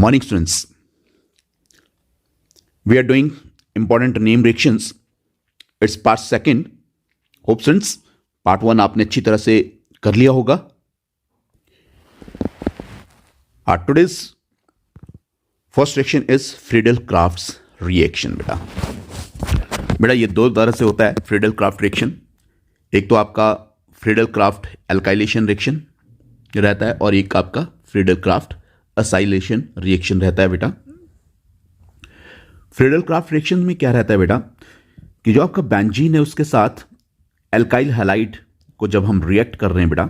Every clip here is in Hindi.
Morning students, we are doing important name reactions. It's part second. Hope students part one आपने अच्छी तरह से कर लिया होगा. Today's first reaction is Friedel-Crafts reaction. बेटा ये दो तरह से होता है Friedel-Crafts reaction. एक तो आपका Friedel-Crafts alkylation reaction रहता है और एक आपका Friedel-Crafts असाइलेशन रिएक्शन रहता है बेटा. फ्रीडल-क्राफ्ट रिएक्शन में क्या रहता है बेटा कि जो आपका बेंजीन है उसके साथ एल्काइल हैलाइड को जब हम रिएक्ट कर रहे हैं बेटा,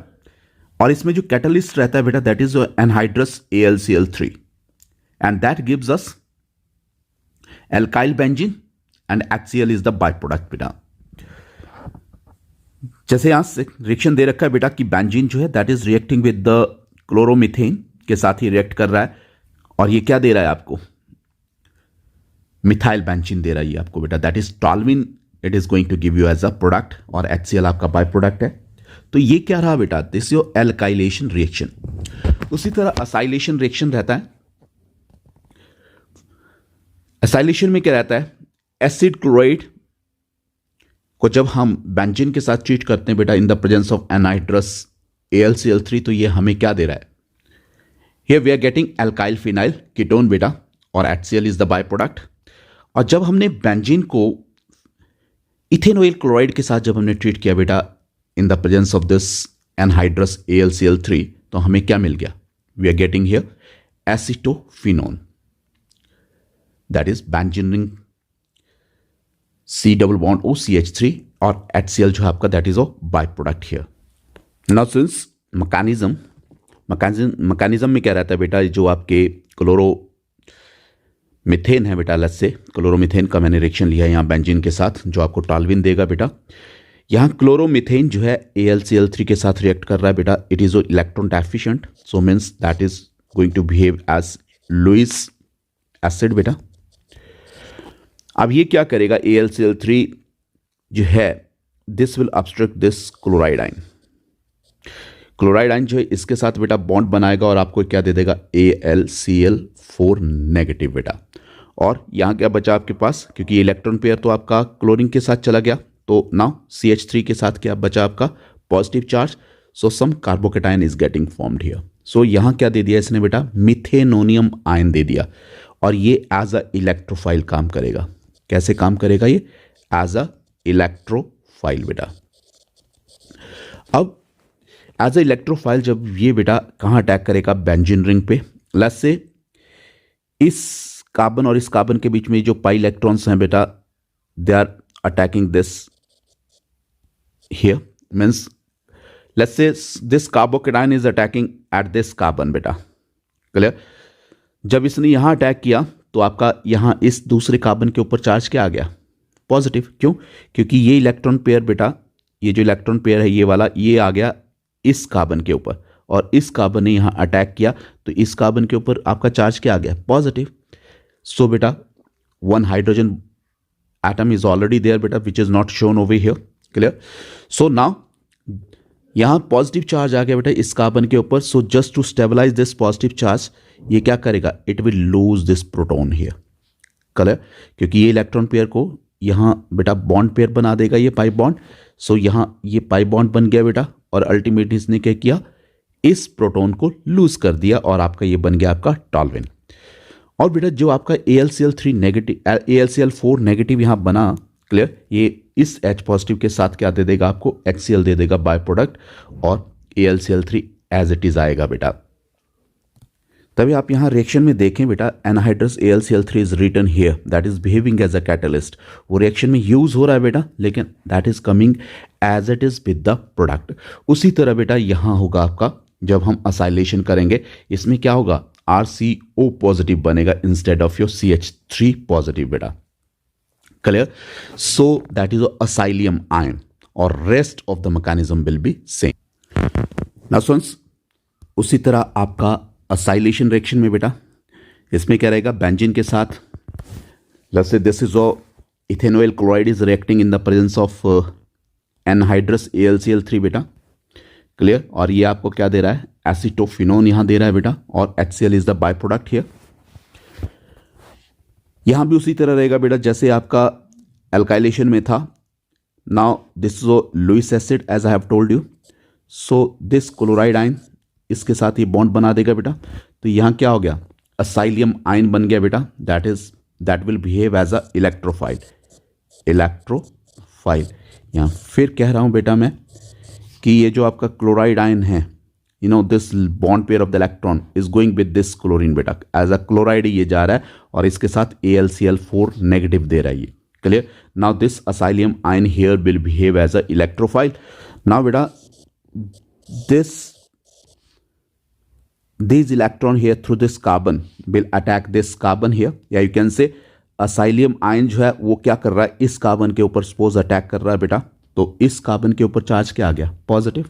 और इसमें जो कैटलिस्ट रहता है बेटा that is anhydrous AlCl3 and that gives us alkyl benzene and HCl is the by product बेटा. जैसे यहां से रिएक्शन दे रखा है बेटा कि बेंजीन जो है that is reacting with the chloromethane के साथ ही रिएक्ट कर रहा है, और ये क्या दे रहा है आपको, मिथाइल बेंजीन दे रहा है ये आपको बेटा, that is toluene. It is going to give you as a product और HCl आपका बाय प्रोडक्ट है. तो ये क्या रहा बेटा, दिस योर एल्काइलेशन रिएक्शन. उसी तरह असाइलेशन रिएक्शन रहता है. असाइलेशन में क्या रहता है, एसिड क्लोराइड को जब हम बेंजीन के साथ ट्रीट करते हैं बेटा in the presence of anhydrous AlCl3, तो ये हमें क्या दे रहा है, here we are getting alkyl phenyl ketone बेटा और HCl is the byproduct. और जब हमने बेंजीन को इथेनॉइल क्लोराइड के साथ जब हमने ट्रीट किया बेटा in the presence of this anhydrous AlCl3, तो हमें क्या मिल गया, we are getting here acetophenone that is benzene ring C double bond OCH3 और HCl जो है आपका that is a by product here. Now since mechanism में क्या रहता है बेटा, जो आपके क्लोरोमीथेन है बेटा, अलग से क्लोरोमीथेन का मैंने रिएक्शन लिया है यहाँ बेंजीन के साथ जो आपको टॉल्विन देगा बेटा. यहाँ क्लोरोमीथेन जो है AlCl3 के साथ रिएक्ट कर रहा है बेटा, it is electron deficient, so means that is going to behave as Lewis acid बेटा. अब ये क्या करेगा, AlCl3 जो है this will obstruct this chloride ion. Chloride ion जो है इसके साथ बेटा बॉन्ड बनाएगा और आपको क्या दे देगा, AlCl4 नेगेटिव बेटा. और यहाँ क्या बचा आपके पास, क्योंकि इलेक्ट्रॉन पेयर तो आपका क्लोरीन के साथ चला गया, तो नाउ CH3 के साथ क्या बचा आपका positive charge, so some carbocation is getting formed here. So यहाँ क्या दे दिया इसने बेटा, मिथेनोनियम आयन दे दिया, और ये एज अ इलेक्ट्रोफाइल काम करेगा. कैसे काम करेगा ये, एज अ इलेक्ट्रोफाइल बेटा. अब एज अ इलेक्ट्रोफाइल जब ये बेटा कहाँ अटैक करेगा, बेंजीन रिंग पे. लेट्स से इस कार्बन और इस कार्बन के बीच में जो पाई इलेक्ट्रॉन्स हैं बेटा they are attacking this here, means let's say this carbocation is attacking at this carbon बेटा. क्लियर. जब इसने यहां अटैक किया तो आपका यहां इस दूसरे कार्बन के ऊपर चार्ज क्या आ गया, पॉजिटिव. क्यों, क्योंकि ये इलेक्ट्रॉन पेयर बेटा, ये जो इलेक्ट्रॉन पेयर है ये वाला, ये आ गया इस कार्बन के ऊपर, और इस कार्बन ने यहां अटैक किया तो इस कार्बन के ऊपर आपका चार्ज क्या आ गया, पॉजिटिव. सो बेटा one hydrogen atom is already there बेटा which is not shown over here. Clear. So now यहां पॉजिटिव चार्ज आ गया बेटा इस कार्बन के ऊपर. So just to stabilise this positive charge ये क्या करेगा, it will lose this proton here. Clear. क्योंकि ये इलेक्ट्रॉन पेयर को यहां बेटा बॉन्ड पेयर बना देगा ये पाई बॉन्ड. सो यहां ये पाई बॉन्ड बन गया बेटा, और अल्टीमेटली इसने क्या किया, इस प्रोटॉन को लूज कर दिया, और आपका ये बन गया आपका टॉल्विन. और बेटा जो आपका AlCl3 नेगेटिव AlCl4 नेगेटिव यहां बना, क्लियर, ये इस H पॉजिटिव के साथ क्या दे देगा आपको, HCl दे देगा बाय प्रोडक्ट, और AlCl3 एज इट इज आएगा बेटा. तभी आप यहाँ रिएक्शन में देखें बेटा, anhydrous AlCl3 is written here that is behaving as a catalyst. वो रिएक्शन में यूज हो रहा है बेटा, लेकिन that is coming as it is with the product. उसी तरह बेटा यहाँ होगा आपका, जब हम असाइलेशन करेंगे इसमें क्या होगा, RCO पॉजिटिव बनेगा instead of your CH3 positive बेटा. Clear. So that is acylium ion, और rest of the mechanism will be same. Now friends उसी तरह आपका असाइलेशन रिएक्शन में बेटा इसमें क्या रहेगा, बेंजीन के साथ let's say this is ethanoyl chloride is reacting in the presence of anhydrous AlCl3 बेटा. क्लियर. और ये आपको क्या दे रहा है, एसिटोफिनोन यहां दे रहा है बेटा, और HCl is the by product here. यहाँ भी उसी तरह रहेगा बेटा जैसे आपका एल्काइलेशन में था. Now this is Lewis acid as I have told you. So this chloride ion इसके साथ ही बॉन्ड बना देगा बेटा. तो यहाँ क्या हो गया, असाइलियम आयन बन गया बेटा. That will behave as a electrophile. यहाँ फिर कह रहा हूँ बेटा मैं कि ये जो आपका क्लोराइड आयन है, you know this bond pair of the electron is going with this chlorine बेटा. एज अ क्लोराइड ये जा रहा है और इसके साथ AlCl4 नेगेटिव दे रहा है ये. Clear. Now this acylium ion here will behave as a electrophile. Now बेटा these electron here through this carbon will attack this carbon here, या you can say असाइलियम आयन जो है वो क्या कर रहा है, इस कार्बन के ऊपर सपोज अटैक कर रहा है बेटा. तो इस कार्बन के ऊपर चार्ज क्या आ गया, positive.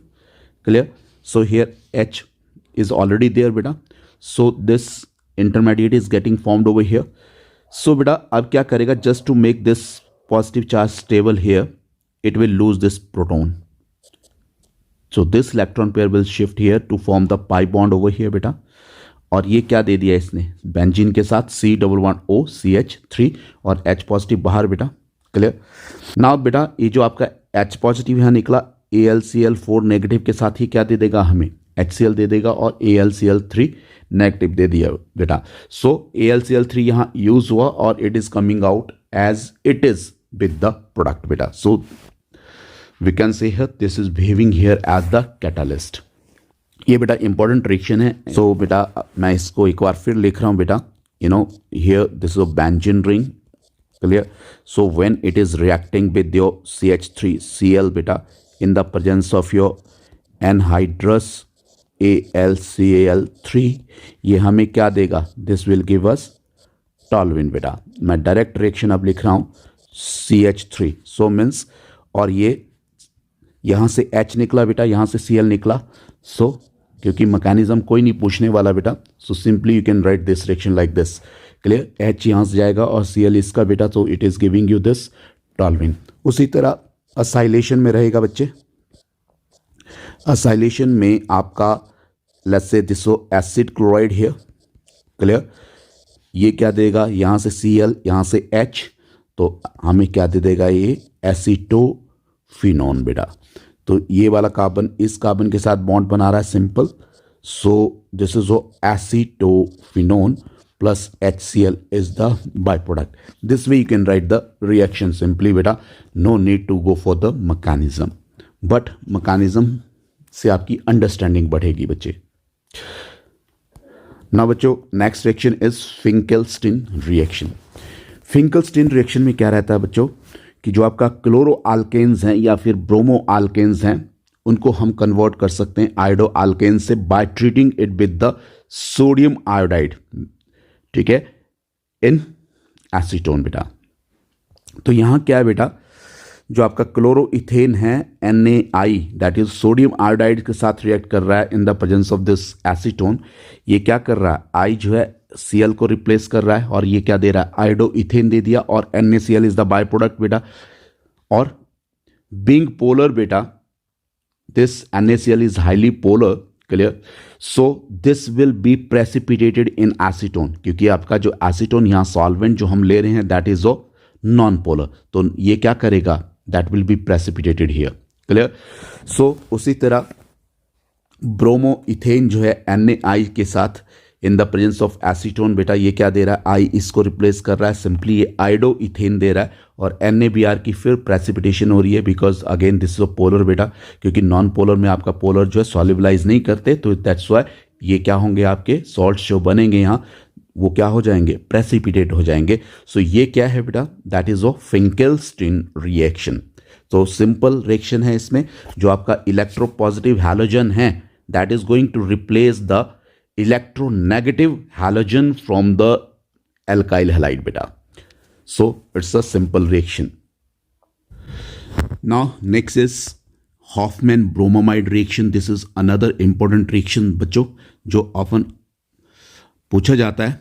Clear. So here H is already there बेटा. So this intermediate is getting formed over here. So बेटा अब क्या करेगा, just to make this positive charge stable here it will lose this proton. So this electron pair will shift here to form the pi bond over here बेटा. और ये क्या दे दिया इसने, बेंजीन के साथ C++OCH3 और H पॉजिटिव बाहर बेटा. क्लियर. नाउ बेटा ये जो आपका H पॉजिटिव यहाँ निकला AlCl4 नेगेटिव के साथ ही क्या दे देगा हमें, HCl दे देगा और AlCl3 नेगेटिव दे दिया बेटा. सो AlCl3 यहाँ यूज हुआ और it is coming out as it is with the product बेटा. So we can say here this is behaving here as the catalyst. ये बेटा इंपॉर्टेंट रिएक्शन है. सो बेटा मैं इसको एक बार फिर लिख रहा हूँ बेटा. You know here this is a benzene ring. Clear. So when it is reacting with your CH3Cl बेटा in the presence of your anhydrous AlCl3, ये हमें क्या देगा, this will give us toluene बेटा. मैं डायरेक्ट रिएक्शन अब लिख रहा हूँ CH3. सो मीन्स और ये यहाँ से H निकला बेटा, यहाँ से Cl निकला. सो क्योंकि मैकेनिज्म कोई नहीं पूछने वाला बेटा, so simply you can right this reaction like this. Clear. H यहाँ से जाएगा और Cl इसका बेटा, तो it is giving you this toluene. उसी तरह असाइलेशन में रहेगा बच्चे. असाइलेशन में आपका let's say this acid chloride here. Clear. ये क्या देगा, यहाँ से Cl यहाँ से H, तो हमें क्या दे देगा ये एसीटोफिनोन बेटा. तो ये वाला कार्बन इस कार्बन के साथ बॉन्ड बना रहा है simple. So this is acetophenone plus HCl is the by product. This way you can write the reaction simply बेटा. No need to go for the mechanism, but mechanism से आपकी अंडरस्टैंडिंग बढ़ेगी बच्चे. नाउ बच्चों next reaction is Finkelstein reaction. Finkelstein reaction में क्या रहता है बच्चों कि जो आपका क्लोरो आल्केन्स हैं या फिर ब्रोमो आल्केन्स हैं उनको हम कन्वर्ट कर सकते हैं आयोडो आल्केन से by treating it with the sodium iodide. ठीक है, इन एसीटोन बेटा. तो यहाँ क्या है बेटा, जो आपका क्लोरो इथेन है NaI that is sodium iodide के साथ रिएक्ट कर रहा है इन the presence of this acetone. ये क्या कर रहा है, I जो है Cl को रिप्लेस कर रहा है और ये क्या दे रहा है, आयोडो इथेन दे दिया और NaCl is the by product बेटा. और बीइंग पोलर बेटा this NaCl is highly polar. Clear. So this will be precipitated in acetone, क्योंकि आपका जो एसीटोन यहाँ सॉल्वेंट जो हम ले रहे हैं दैट इज नॉन पोलर. तो ये क्या करेगा, that will be precipitated here. Clear. So उसी तरह ब्रोमो इथेन जो है NaI के साथ in the presence of acetone बेटा ये क्या दे रहा है, I इसको रिप्लेस कर रहा है, सिंपली ये आयोडो इथेन दे रहा है और NaBr की फिर प्रेसिपिटेशन हो रही है because again this is a polar बेटा, क्योंकि नॉन पोलर में आपका पोलर जो है सॉल्युबलाइज नहीं करते. तो दैट्स व्हाई ये क्या होंगे, आपके सॉल्ट्स जो बनेंगे यहाँ वो क्या हो जाएंगे, प्रेसिपिटेट हो जाएंगे. सो ये क्या है बेटा, that is of Finkelstein reaction. तो सिंपल रिएक्शन है इसमें. जो आपका इलेक्ट्रोपॉजिटिव हैलोजन है that is going to replace the electronegative halogen from the alkyl halide beta. So it's a simple reaction. Now next is Hofmann bromamide reaction. This is another important reaction बच्चों जो often पूछा जाता है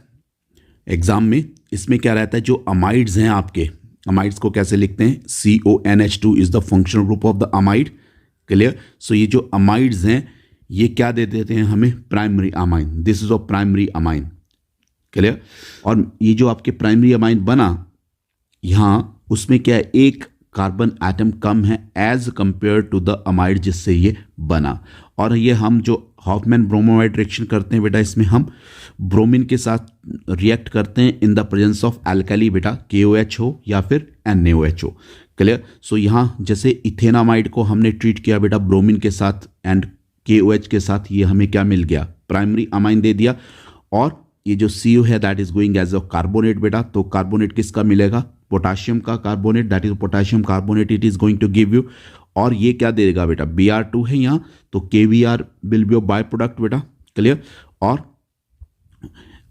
एग्जाम में. इसमें क्या रहता है, जो अमाइड्स हैं आपके, अमाइड्स को कैसे लिखते हैं, CONH2 is the functional group of the amide. Clear. So ये जो अमाइड्स हैं ये क्या दे देते हैं हमें, primary amine. This is a primary amine. Clear. और ये जो आपके प्राइमरी अमाइन बना यहाँ, उसमें क्या है, एक कार्बन एटम कम है as compare to the amide जिससे ये बना। और ये हम जो हॉफमैन ब्रोमोमाइड रिएक्शन करते हैं बेटा, इसमें हम ब्रोमीन के साथ रिएक्ट करते हैं in the presence of alkali बेटा, KOH हो या फिर NaOH हो। क्लियर। सो यहाँ जैसे इथेनामाइड को हमने ट्रीट किया बेटा ब्रोमीन के साथ एंड KOH के साथ, ये हमें क्या मिल गया, प्राइमरी अमाइन दे दिया। और ये जो CO है that is going as a carbonate बेटा, तो कार्बोनेट किसका मिलेगा, पोटाशियम का carbonate, that is potassium carbonate it is going to give you. और ये क्या देगा बेटा, Br2 है यहाँ, तो KBr will be by product बेटा। क्लियर। और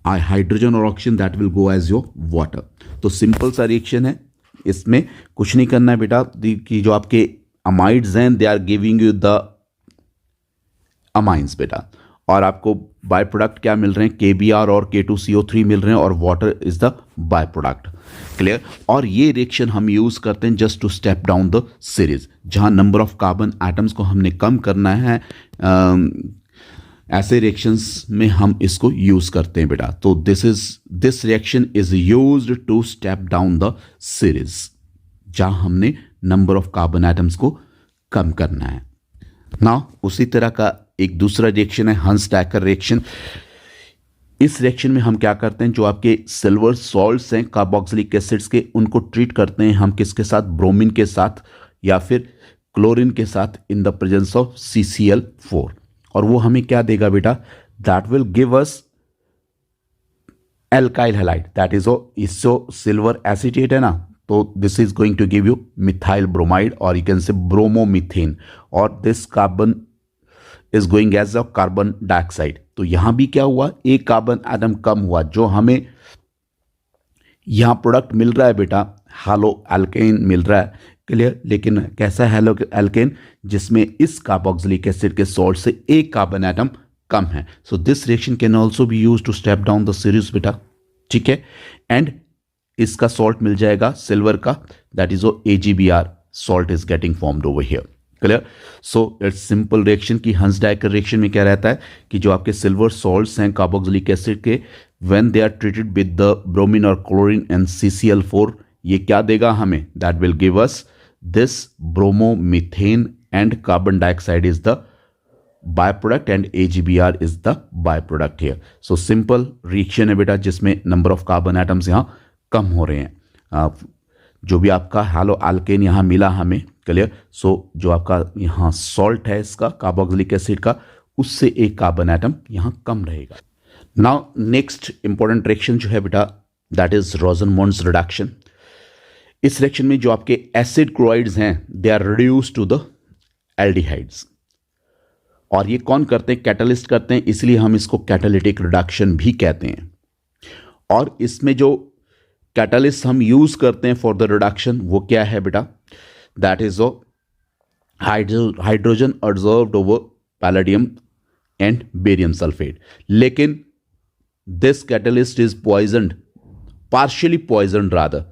हाइड्रोजन और oxygen that will go as your water. तो सिंपल सा रिएक्शन है, इसमें कुछ नहीं करना है बेटा, कि जो आपके अमाइड्स हैं they are giving you the amines बेटा, और आपको बाय प्रोडक्ट क्या मिल रहे हैं, KBr और K2CO3 मिल रहे हैं, और water is the by product. Clear. और ये रिएक्शन हम यूज करते हैं just to step down the series, जहां नंबर ऑफ कार्बन एटम्स को हमने कम करना है, ऐसे रिएक्शंस में हम इसको यूज करते हैं बेटा। तो this reaction is used to step down the series, जहां हमने नंबर ऑफ कार्बन एटम्स को कम करना है। नाउ उसी तरह का एक दूसरा रिएक्शन है हंस-डाकर रिएक्शन। इस रिएक्शन में हम क्या करते हैं, जो आपके सिल्वर सॉल्ट्स हैं कार्बोक्सिलिक एसिड्स के, उनको ट्रीट करते हैं हम किसके साथ, ब्रोमीन के साथ या फिर क्लोरीन के साथ in the presence of CCl4। और वो हमें क्या देगा बेटा, that will give us alkyl halide, that is इसो सिल्वर एसिटेट है ना, तो this is going to give you methyl bromide और यू कैन से ब्रोमोमीथेन, और this carbon is going as a carbon dioxide. तो यहां भी क्या हुआ, एक कार्बन एटम कम हुआ, जो हमें यहां प्रोडक्ट मिल रहा है बेटा, हैलो एल्केन मिल रहा है। क्लियर। लेकिन कैसा हैलो एल्केन, जिसमें इस कार्बोक्सिलिक एसिड के सॉल्ट से एक कार्बन एटम कम है। So this reaction can also be use to step down the series बेटा। ठीक है। एंड इसका सॉल्ट मिल जाएगा सिल्वर का, that is AgBr salt is getting formed over here. Clear. So it's simple reaction की हंस-डाकर रिएक्शन में क्या रहता है कि जो आपके सिल्वर सॉल्ट्स हैं कार्बोक्सिलिक एसिड के, when they are treated with the bromine और क्लोरीन एंड CCl4, ये क्या देगा हमें, that will give us this bromomethane and carbon dioxide is the by product and AgBr is the by product here. So simple reaction है बेटा, जिसमें नंबर ऑफ कार्बन एटम्स यहाँ कम हो रहे हैं। जो भी आपका हैलो एल्केन यहाँ मिला हमें। क्लियर। सो जो आपका यहाँ सॉल्ट है इसका कार्बोक्सिलिक एसिड का, उससे एक कार्बन एटम यहाँ कम रहेगा। नाउ नेक्स्ट इंपॉर्टेंट रिएक्शन जो है बेटा, दैट इज रोजनमोंड्स रिडक्शन। इस रिएक्शन में जो आपके एसिड क्लोराइड्स हैं they are reduce to the aldehydes, और ये कौन करते हैं, कैटलिस्ट करते हैं, इसलिए हम इसको कैटालिटिक रिडक्शन भी कहते हैं। और इसमें जो कैटलिस्ट हम यूज करते हैं फॉर द रिडक्शन, वो क्या है बेटा, that is hydrogen absorbed over palladium and barium sulphate. लेकिन this catalyst is poisoned, partially poisoned rather,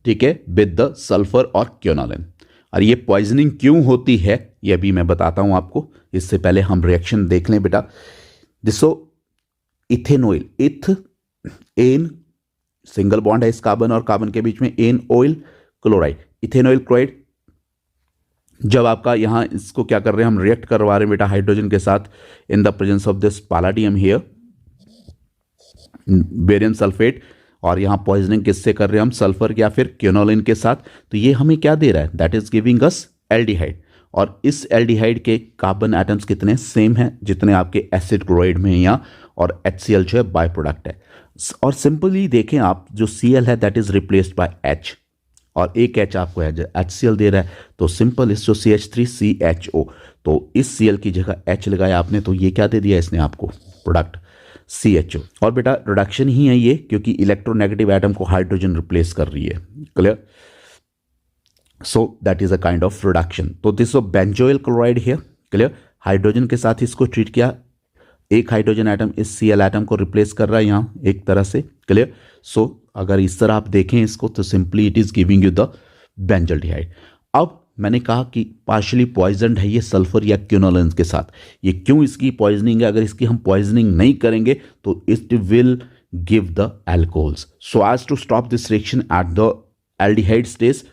ठीक है, विद द सल्फर और क्योनोलिन। और ये पॉइजनिंग क्यों होती है ये भी मैं बताता हूं आपको, इससे पहले हम रिएक्शन देख लें बेटा। दिसो इथेनॉइल, इथ एन सिंगल बॉन्ड है इस कार्बन और कार्बन के बीच में, an oil chloride, ethanoyl chloride. जब आपका यहां इसको क्या कर रहे हैं, हम रिएक्ट करवा रहे हैं बेटा हाइड्रोजन के साथ in the presence of this palladium here barium sulphate, और यहां पॉइजनिंग किससे कर रहे हैं हम, सल्फर या फिर क्योनोलिन के साथ। तो ये हमें क्या दे रहा है, that is giving us aldehyde. और इस एल्डिहाइड के कार्बन एटम्स कितने, सेम हैं जितने आपके एसिड क्लोराइड में यहाँ, और HCl जो है बाय प्रोडक्ट है। और सिंपली देखें आप, जो Cl है that is replaced by H, और एक H आपको है HCl दे रहा है, तो सिंपल इस जो CH3CHO, तो इस Cl की जगह H लगाया आपने, तो ये क्या दे दिया इसने आपको, प्रोडक्ट CHO। और बेटा रिडक्शन ही है ये, क्योंकि इलेक्ट्रोनेगेटिव एटम को हाइड्रोजन रिप्लेस कर रही है। Clear. So that is a kind of reduction. तो this benzoyl chloride here. Clear. Hydrogen के साथ इसको ट्रीट किया, एक हाइड्रोजन एटम इस Cl एटम को रिप्लेस कर रहा है यहाँ एक तरह से। क्लियर। सो अगर इस तरह आप देखें इसको, तो simply it is giving you the benzaldehyde. अब मैंने कहा कि पार्शियली पॉइजनड है ये सल्फर या क्योनोलिन के साथ। ये क्यों इसकी पॉइजनिंग है, अगर इसकी हम पॉइजनिंग नहीं करेंगे तो it will give the alcohols. So as to stop this reaction at the aldehyde stage,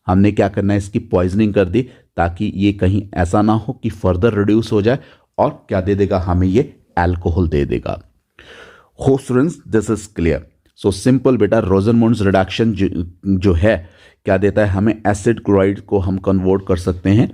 हमने क्या करना है, इसकी पॉइजनिंग कर दी ताकि ये कहीं ऐसा ना हो कि फर्दर रिड्यूस हो जाए और क्या दे देगा, हमें ये अल्कोहल दे देगा. Hope students this is clear. So simple बेटा, रोजनमुंड्स रिडक्शन जो है क्या देता है हमें, एसिड क्लोराइड को हम कन्वर्ट कर सकते हैं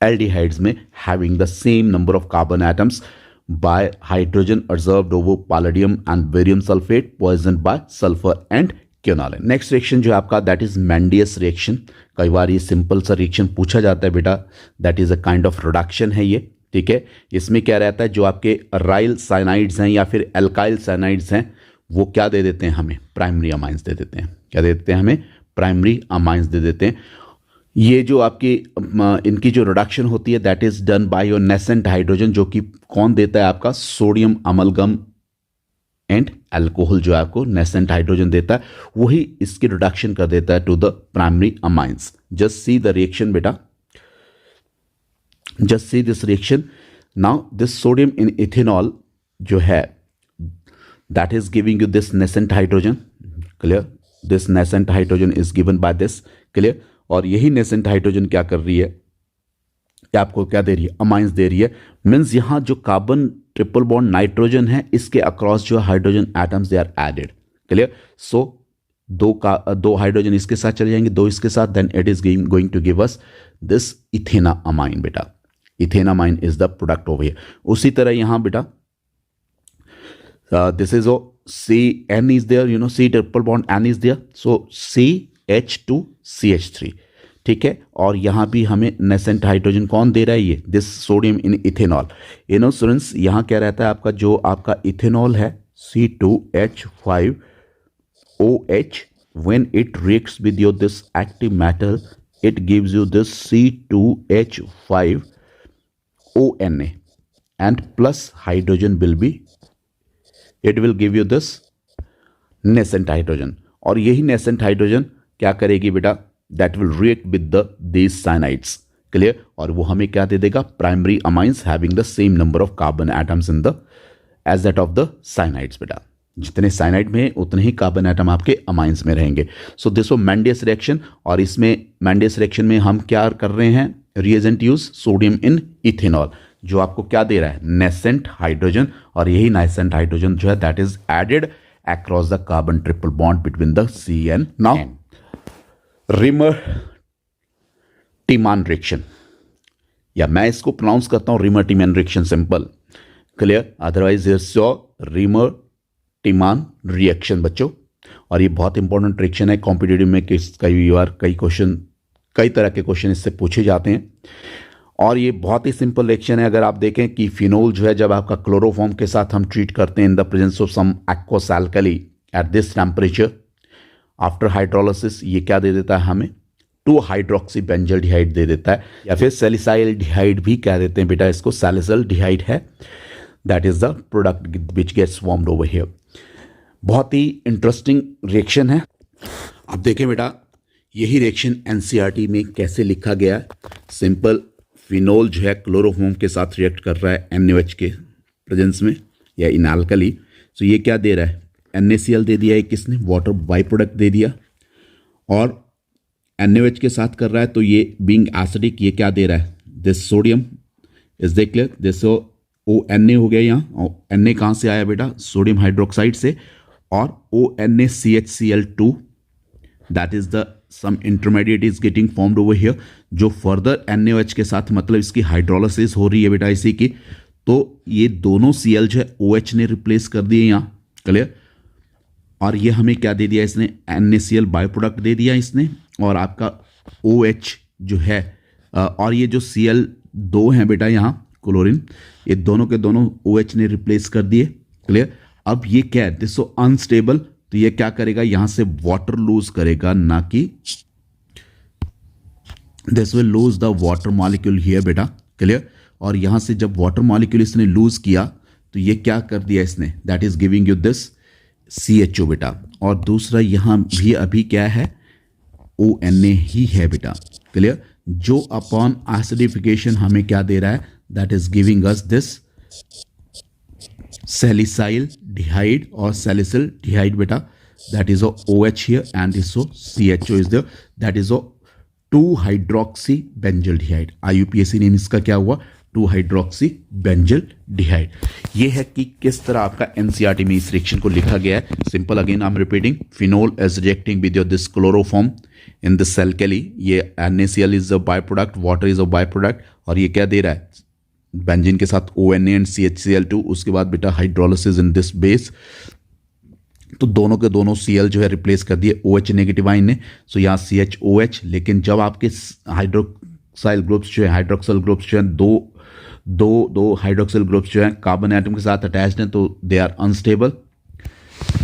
एल्डिहाइड्स में having the same number of carbon atoms by hydrogen observed over palladium and barium sulfate poisoned by sulfur and quinoline. Next reaction जो है आपका दैट इज मैंडियस रिएक्शन. कई बार ये सिंपल सा रिएक्शन पूछा जाता है बेटा, that is a kind of reduction है ये. ठीक है, इसमें क्या रहता है, जो आपके राइल साइनाइड्स हैं या फिर एल्काइल साइनाइड्स हैं वो क्या दे देते हैं हमें, प्राइमरी अमाइंस दे देते हैं. क्या दे देते हैं हमें, प्राइमरी अमाइंस दे देते हैं. ये जो आपकी इनकी जो रिडक्शन होती है that is done by your nascent hydrogen, जो कि कौन देता है आपका, सोडियम अमलगम एंड अल्कोहल जो आपको नेसेंट हाइड्रोजन देता है, वही इसकी रिडक्शन कर देता है to the primary amines. Just see the reaction बेटा, just see this reaction. Now this sodium in ethanol जो है that is giving you this nascent hydrogen. Clear, this nascent hydrogen is given by this. Clear, और यही नेसेंट हाइड्रोजन क्या कर रही है, आपको क्या दे रही है, अमाइंस दे रही है. मीन्स यहां जो कार्बन ट्रिपल बॉन्ड नाइट्रोजन है इसके अक्रॉस जो hydrogen atoms they are added. Clear, so दो हाइड्रोजन इसके साथ चले जाएंगे, दो इसके साथ, then it is going to give us this ethanamine बेटा. Ethanamine is the product over here. उसी तरह यहां बेटा this is CN is there, you know, C triple bond N is there, so CH2CH3. ठीक है, और यहाँ भी हमें नेसेंट हाइड्रोजन कौन दे रहा है, ये this sodium in ethanol. Students यहाँ क्या रहता है आपका, जो आपका इथेनॉल है C2H5OH, when it reacts with your this active metal it gives you this C2H5ONa and plus hydrogen will be, it will give you this nascent hydrogen. और यही nascent hydrogen क्या करेगी बेटा, that will react with the these cyanides. Clear, और वो हमें क्या दे देगा, primary amines having the same number of carbon atoms in the as that of the cyanides बेटा. जितने साइनाइड में उतने ही कार्बन एटम आपके अमाइंस में रहेंगे. सो दिस वो मैंडियस रिएक्शन, और इसमें मैंडियस रिएक्शन में हम क्या कर रहे हैं, reagent use sodium in ethanol, जो आपको क्या दे रहा है, नेसेंट हाइड्रोजन. और यही नेसेंट हाइड्रोजन जो है that is added across the carbon triple bond between the CN. Now Reimer Tiemann reaction, या मैं इसको प्रोनाउंस करता हूं Reimer Tiemann reaction, simple. Clear, otherwise it's your Reimer Tiemann reaction बच्चों. और ये बहुत इंपॉर्टेंट रिएक्शन है, कॉम्पिटिटिव में कई बार कई तरह के क्वेश्चन इससे पूछे जाते हैं. और ये बहुत ही सिंपल रिएक्शन है. अगर आप देखें कि फिनोल जो है जब आपका क्लोरोफॉर्म के साथ हम ट्रीट करते हैं in the presence of some aqueous alkali at this temperature after hydrolysis, ये क्या दे देता है हमें, 2-हाइड्रोक्सीबेंजल्डिहाइड दे देता है, या फिर सैलिसाइल्डिहाइड भी कह देते हैं बेटा इसको, सैलिसाइल्डिहाइड है, that is the product which gets formed over here. बहुत ही इंटरेस्टिंग रिएक्शन है. अब देखें बेटा यही रिएक्शन NCERT में कैसे लिखा गया है. सिंपल, फिनोल जो है क्लोरोफॉर्म के साथ रिएक्ट कर रहा है NaOH के प्रेजेंस में या इन अल्कली. सो ये क्या दे रहा है, NaCl दे दिया है, किसने, वाटर बाई प्रोडक्ट दे दिया, और NaOH के साथ कर रहा है, तो ये बीइंग एसिडिक ये क्या दे रहा है, this sodium is they clear, this ONa हो गया यहाँ, और Na कहाँ से आया बेटा, सोडियम हाइड्रोक्साइड से, और ONaCHCl2 that is the some intermediate is getting formed over here, जो फर्दर NaOH के साथ मतलब इसकी हाइड्रोलिसिस हो रही है बेटा इसी की, तो ये दोनों Cl जो है OH ने रिप्लेस कर दिए यहाँ. क्लियर, और ये हमें क्या दे दिया इसने, NaCl बाय प्रोडक्ट दे दिया इसने, और आपका OH जो है और ये जो Cl2 हैं बेटा यहाँ क्लोरीन, ये दोनों के दोनों OH ने रिप्लेस कर दिए. क्लियर, अब ये क्या है, दिस अनस्टेबल, तो ये क्या करेगा, यहां से वाटर लूज करेगा, ना कि this will lose the water molecule here बेटा. क्लियर, और यहां से जब वाटर मॉलिक्यूल इसने लूज किया तो ये क्या कर दिया इसने, that is giving you this CHO बेटा. और दूसरा यहां भी अभी क्या है, ONa ही है बेटा. क्लियर, जो अपॉन एसिडिफिकेशन हमें क्या दे रहा है, that is giving us this salicylaldehyde और सैलिसिल डिहाइड बेटा, that is OH here and this CHO is there, that is 2-hydroxy benzyl डिहाइड। IUPAC name इसका क्या हुआ, 2-hydroxy benzyl डिहाइड। ये है कि किस तरह आपका NCERT में इस रिएक्शन को लिखा गया है। Simple, again I am repeating, phenol is reacting with your this chloroform in this alkali, ये NaCl is a by product, water is a by product, और ये क्या दे रहा है, बेंजीन के साथ ONA एंड CHCl2, उसके बाद बेटा हाइड्रोलिसिस इन दिस बेस, तो दोनों के दोनों Cl जो है रिप्लेस कर दिए OH नेगेटिव आइन ने, सो यहाँ CHOH। लेकिन जब आपके हाइड्रोक्साइल ग्रुप्स जो है, हाइड्रोक्सल ग्रुप्स जो है, दो हाइड्रोक्सिल ग्रुप्स जो हैं कार्बन एटम के साथ अटैच्ड हैं, तो दे आर अनस्टेबल,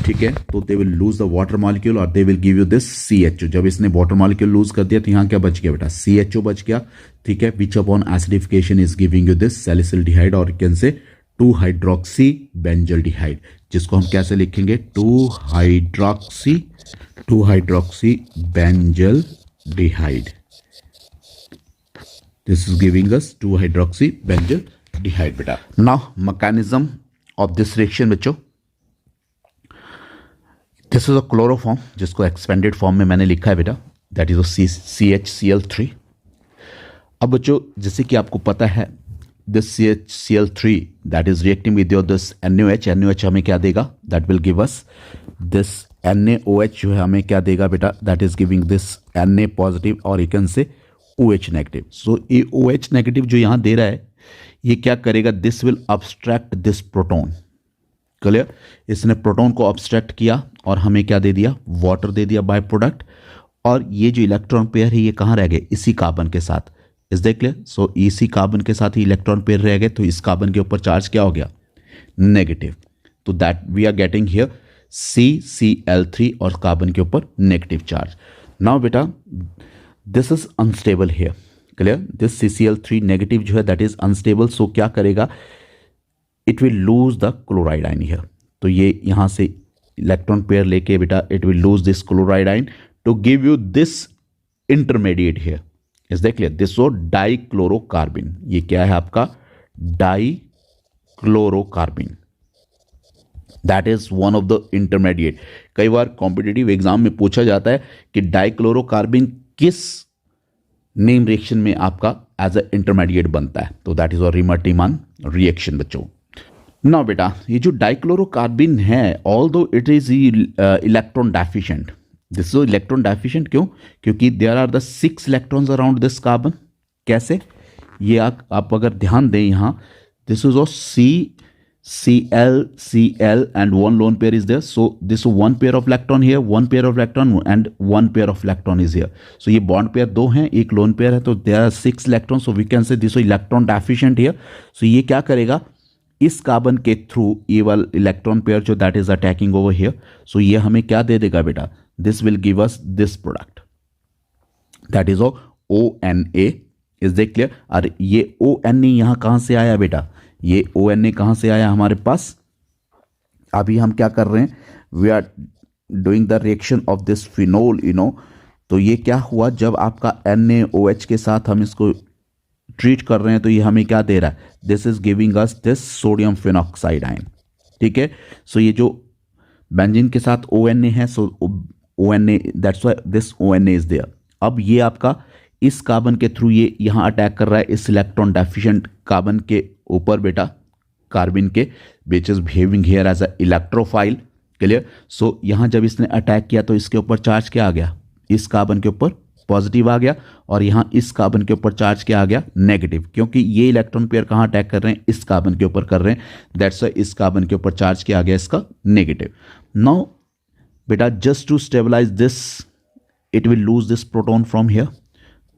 ठीक है, तो they will lose the water molecule और they will give you this CHO। जब इसने वाटर मॉलिक्यूल लूज कर दिया तो यहाँ क्या बच गया बेटा, CHO बच गया, ठीक है, which upon acidification is giving you this salicylaldehyde और कैन से 2-hydroxy benzyl डिहाइड, जिसको हम कैसे लिखेंगे, 2-hydroxy benzyl aldehyde. This is giving us 2-hydroxy benzyl aldehyde बेटा। Now mechanism of this reaction बच्चों, दिस इज अ क्लोरोफॉर्म, जिसको एक्सपेंडेड फॉर्म में मैंने लिखा है बेटा, दैट इज CHCl3। अब बच्चों जैसे कि आपको पता है, this CHCl3 that is reacting with your this NaOH हमें क्या देगा, that will give us this NaOH जो है हमें क्या देगा बेटा, that is giving this Na positive और you can say OH negative. So ये OH नेगेटिव जो यहाँ दे रहा है, ये क्या करेगा, this will abstract this proton, clear, इसने प्रोटॉन को अब्स्ट्रैक्ट किया और हमें क्या दे दिया, वाटर दे दिया बाय प्रोडक्ट, और ये जो इलेक्ट्रॉन पेयर है ये कहाँ रह गए, इसी कार्बन के साथ, इज दैट क्लियर। सो इसी कार्बन के साथ ही इलेक्ट्रॉन पेयर रह गए, तो इस कार्बन के ऊपर चार्ज क्या हो गया, नेगेटिव, तो that we are getting here CCl3 और कार्बन के ऊपर नेगेटिव चार्ज। नाउ बेटा this is unstable here, clear, this CCl3 negative जो है दैट इज अनस्टेबल, सो क्या करेगा, it will lose the chloride ion here, तो ये यहाँ से इलेक्ट्रॉन पेयर लेके बेटा it will lose this chloride ion to give you this intermediate here, is that clear, this वो डाइक्लोरोकार्बिन, ये क्या है आपका, dichlorocarbene, that is one of the intermediate. कई बार कॉम्पिटिटिव एग्जाम में पूछा जाता है कि डाइक्लोरोकार्बिन किस नेम रिएक्शन में आपका एज अ इंटरमीडिएट बनता है, तो that is a Reimer Tiemann reaction बच्चों। ना बेटा ये जो डाइक्लोरोकार्बिन है, although it is electron deficient, this is electron deficient, क्यों, क्योंकि there are the 6 electrons around this carbon, कैसे, ये आप अगर ध्यान दें यहाँ, this is of CCl and 1 lone pair is there, so this 1 pair of electron here, 1 pair of electron and 1 pair of electron is here, so ये bond pair 2 हैं, एक lone pair है, तो there are 6 electrons, so we can say this is electron deficient here, so ये क्या करेगा, इस कार्बन के थ्रू ये वाला इलेक्ट्रॉन पेयर जो that is attacking over here, so ये हमें क्या दे देगा बेटा, this will give us this product, that is ONA, is that clear. और ये ONA यहाँ कहाँ से आया बेटा, ये ONA कहाँ से आया हमारे पास, अभी हम क्या कर रहे हैं, we are doing the reaction of this phenol, you know, तो ये क्या हुआ, जब आपका NaOH के साथ हम इसको ट्रीट कर रहे हैं तो ये हमें क्या दे रहा है, this is giving us this sodium phenoxide ion, ठीक है। सो ये जो बेंजीन के साथ ONA है, so ONA that's why this ONA is there. अब ये आपका इस कार्बन के थ्रू ये यहाँ अटैक कर रहा है इस इलेक्ट्रॉन डेफिशिएंट कार्बन के ऊपर बेटा, कार्बन के, which is behaving here as a electrophile, clear. So यहाँ जब इसने अटैक किया तो इसके ऊपर चार्ज क्या आ गया, इस कार्बन के ऊपर पॉजिटिव आ गया, और यहाँ इस कार्बन के ऊपर चार्ज क्या आ गया, नेगेटिव, क्योंकि ये इलेक्ट्रॉन पेयर कहाँ अटैक कर रहे हैं, इस कार्बन के ऊपर कर रहे हैं, दैट्स व्हाई इस कार्बन के ऊपर चार्ज क्या आ गया, इसका नेगेटिव। नाउ बेटा just to stabilise this it will lose this proton from here,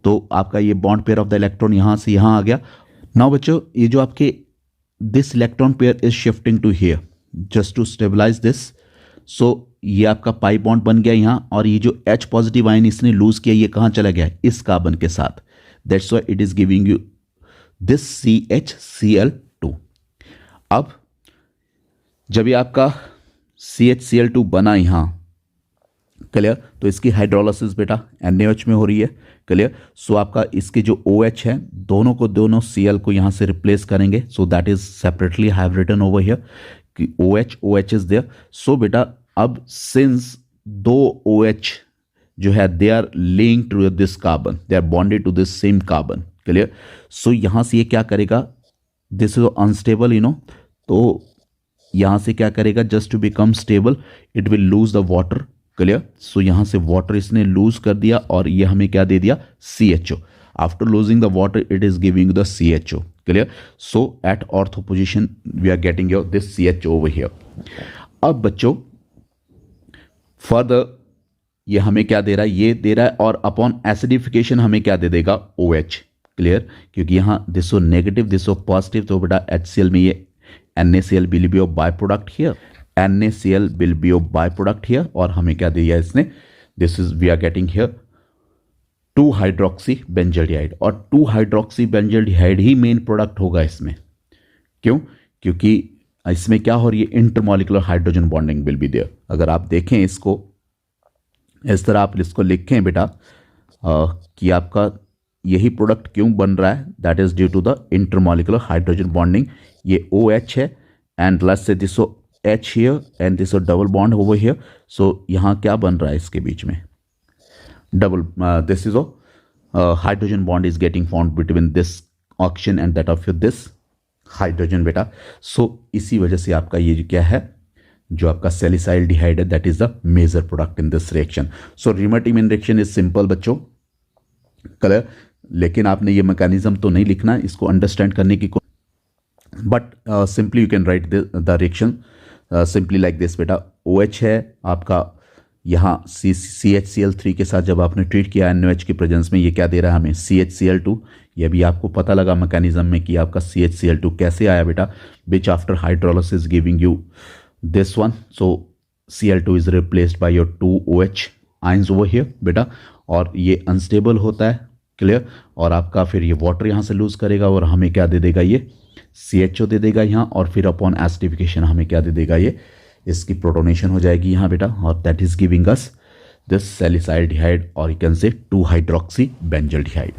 तो आपका ये bond pair of the electron यहाँ से यहाँ आ गया। नाउ बच्चों ये जो आपके this electron pair is shifting to here just to stabilise this, so ये आपका पाई बॉन्ड बन गया यहाँ, और ये जो H पॉजिटिव आयन इसने लूज किया ये कहाँ चला गया, इस कार्बन के साथ, that's why it is giving you this CHCl2। अब जब ये आपका CHCl2 बना यहाँ, क्लियर, तो इसकी हाइड्रोलिसिस बेटा NaOH में हो रही है, क्लियर। सो आपका इसके जो OH है दोनों को दोनों Cl को यहाँ से रिप्लेस करेंगे, so that is separately have written over here, कि OH इज देयर, सो बेटा अब सिंस दो OH जो है they are linked to this carbon, they are bonded to this same carbon, clear. So यहां से ये क्या करेगा, दिस इज अनस्टेबल तो यहां से क्या करेगा, just to become stable it will lose the water, clear. So यहां से वाटर इसने लूज कर दिया और ये हमें क्या दे दिया, CHO। After losing the water it is giving the CHO, clear. So at ortho position we are getting your this CHO over here. अब बच्चों फर्दर ये हमें क्या दे रहा है, ये दे रहा है, और अपॉन एसिडिफिकेशन हमें क्या दे देगा, OH, क्लियर। क्योंकि यहाँ दिस हो नेगेटिव दिस हो पॉजिटिव, तो बेटा HCl में ये NaCl will be off by product here, NaCl will be off by product here, और हमें क्या दिया इसने, this is we are getting here two hydroxy benzaldehyde, और 2-हाइड्रोक्सी बेंजल्डिहाइड ही मेन प्रोडक्ट होगा इसमें। क्यों, क्योंकि इसमें क्या हो रही है, intermolecular hydrogen bonding will be there. अगर आप देखें इसको इस तरह आप इसको लिखें बेटा कि आपका यही प्रोडक्ट क्यों बन रहा है, that is due to the intermolecular hydrogen bonding. ये OH है and let's say this H here and this double bond over here, so यहाँ क्या बन रहा है इसके बीच में, double this is hydrogen bond is getting found between this oxygen and that of this hydrogen बेटा। सो इसी वजह से आपका ये क्या है, जो आपका सैलिसाइल्डिहाइड है that is the major product in this reaction. So Reimer Tiemann reaction is simple बच्चों, क्लियर। लेकिन आपने ये मैकेनिज्म तो नहीं लिखना, इसको अंडरस्टैंड करने की, but simply you can write the reaction simply like this बेटा। OH है आपका, यहाँ CHCl3 के साथ जब आपने ट्रीट किया NaOH की प्रेजेंस में, ये क्या दे रहा है हमें, CHCl2। ये भी आपको पता लगा मैकेनिज्म में कि आपका CHCl2 कैसे आया बेटा, which after hydrolysis giving you this one, so Cl2 is replaced by your 2OH ions over here बेटा, और ये अनस्टेबल होता है, क्लियर। और आपका फिर ये वाटर यहाँ से लूज करेगा और हमें क्या दे देगा, ये CHO दे देगा यहाँ, और फिर अपॉन एसिडिफिकेशन हमें क्या दे देगा, ये इसकी प्रोटोनेशन हो जाएगी यहाँ बेटा, और that is giving us this salicylaldehyde और यू कैन से 2-हाइड्रोक्सी बेंजल्डिहाइड।